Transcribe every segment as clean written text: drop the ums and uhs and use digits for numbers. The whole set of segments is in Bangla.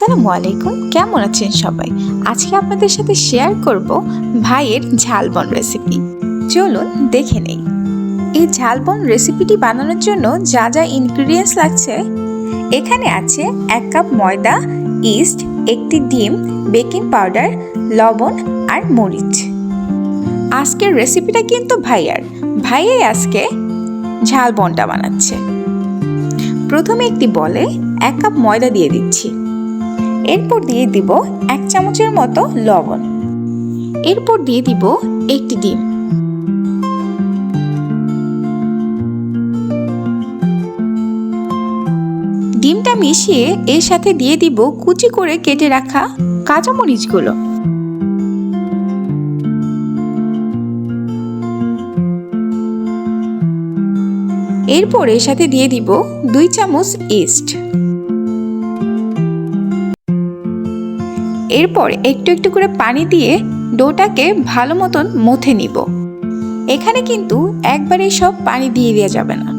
আসসালামু আলাইকুম, কেমন আছেন সবাই? আজকে আপনাদের সাথে শেয়ার করব ভাইয়ের ঝালবন রেসিপি। চলুন দেখে নেই। এই ঝালবন রেসিপিটি বানানোর জন্য যা যা ইনগ্রেডিয়েন্টস লাগছে এখানে আছে 1 কাপ ময়দা, ইস্ট, একটি ডিম, বেকিং পাউডার, লবণ আর মরিচ। আজকের রেসিপিটা কিন্তু ভাইয়াই আজকে ঝালবনটা বানাচ্ছে। প্রথমে একটি বলে 1 কাপ ময়দা দিয়ে দিচ্ছি, এরপর দিয়ে দিব 1 চামচের মতো লবণ, এরপর দিয়ে দিব একটি ডিম, ডিমটা মিশিয়ে এর সাথে দিয়ে দিব কুচি করে কেটে রাখা কাঁচামরিচগুলো। এরপর এর সাথে দিয়ে দিব 2 চামচ ইস্ট। এরপর একটু একটু করে পানি দিয়ে ডোটাকে ভালো মতন মথে নিব। এখানে কিন্তু একবারে সব পানি দিয়ে দেওয়া যাবে না,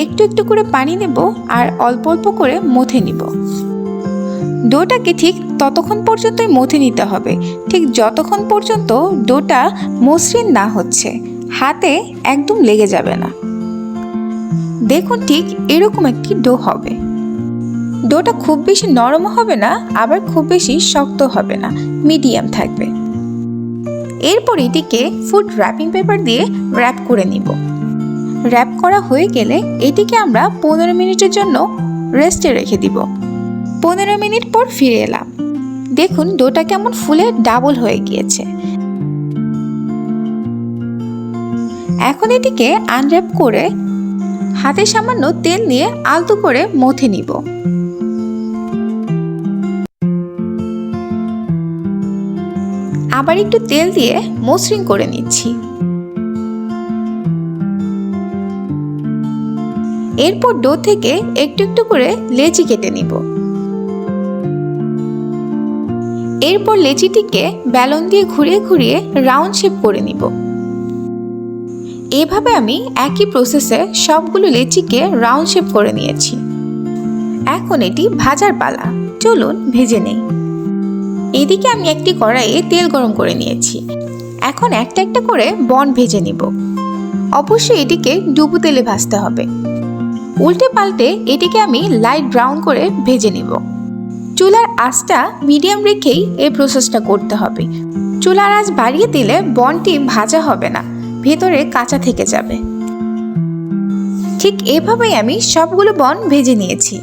একটু একটু করে পানি নেব আর অল্প অল্প করে মথে নিব। ডোটাকে ঠিক ততক্ষণ পর্যন্তই মথে নিতে হবে, ঠিক যতক্ষণ পর্যন্ত ডোটা মসৃণ না হচ্ছে, হাতে একদম লেগে যাবে না। দেখুন ঠিক এরকম একটি ডো হবে। ডোটা খুব বেশি নরম হবে না, আবার খুব বেশি শক্ত হবে না, মিডিয়াম থাকবে। এরপর এটিকে ফুড র্যাপিং পেপার দিয়ে র্যাপ করে নিব। র্যাপ করা হয়ে গেলে এটিকে আমরা 15 মিনিটের জন্য রেস্টে রেখে দিব। 15 মিনিট পর ফিরে এলাম। দেখুন ডোটা কেমন ফুলে ডাবল হয়ে গিয়েছে। এখন এটিকে আনর্যাপ করে হাতে সামান্য তেল নিয়ে আলতো করে মথে নিব। আবার একটু তেল দিয়ে মসৃণ করে নিচ্ছি। এরপর ডো থেকে একটু একটু করে লেচি কেটে নিব। এরপর লেচিটিকে বেলন দিয়ে ঘুরিয়ে ঘুরিয়ে রাউন্ড শেপ করে নিব। এভাবে আমি একই প্রসেসে সবগুলো লেচিকে রাউন্ড শেপ করে নিয়েছি। এখন এটি ভাজার পালা, চলুন ভেজে নেই। এদিকে আমি একটি কড়াইয়ে তেল গরম করে নিয়েছি। এখন একটা একটা করে বন ভেজে নিব। অবশ্যই এটিকে ডুবো তেলে ভাজতে হবে। উল্টে পাল্টে এটিকে আমি লাইট ব্রাউন করে ভেজে নিব। চুলার আঁচটা মিডিয়াম রেখেই এই প্রসেসটা করতে হবে। চুলার আঁচ বাড়িয়ে দিলে বনটি ভাজা হবে না, ভেতরে কাঁচা থেকে যাবে। ঠিক এভাবেই আমি সবগুলো বন ভেজে নিয়েছি।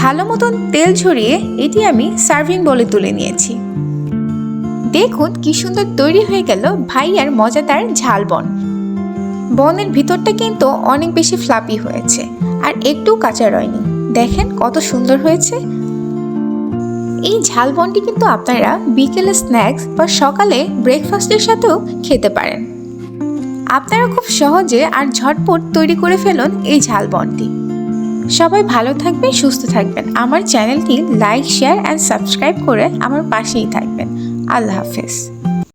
ভালো মতন তেল ঝরিয়ে এটি আমি সার্ভিং বলে তুলে নিয়েছি। দেখুন কি সুন্দর তৈরি হয়ে গেল ভাইয়ার মজাদার ঝালবন। বনের ভিতরটা কিন্তু অনেক বেশি ফ্লাপি হয়েছে আর একটু কাঁচা রয়নি। দেখেন কত সুন্দর হয়েছে। এই ঝালবনটি কিন্তু আপনারা বিকেলে স্ন্যাক্স বা সকালে ব্রেকফাস্টের সাথেও খেতে পারেন। আপনারা খুব সহজে আর ঝটপট তৈরি করে ফেলুন এই ঝালবনটি। সবাই ভালো থাকবেন, সুস্থ থাকবেন। আমার চ্যানেলটি লাইক, শেয়ার অ্যান্ড সাবস্ক্রাইব করে আমার পাশেই থাকবেন। আল্লাহ হাফেজ।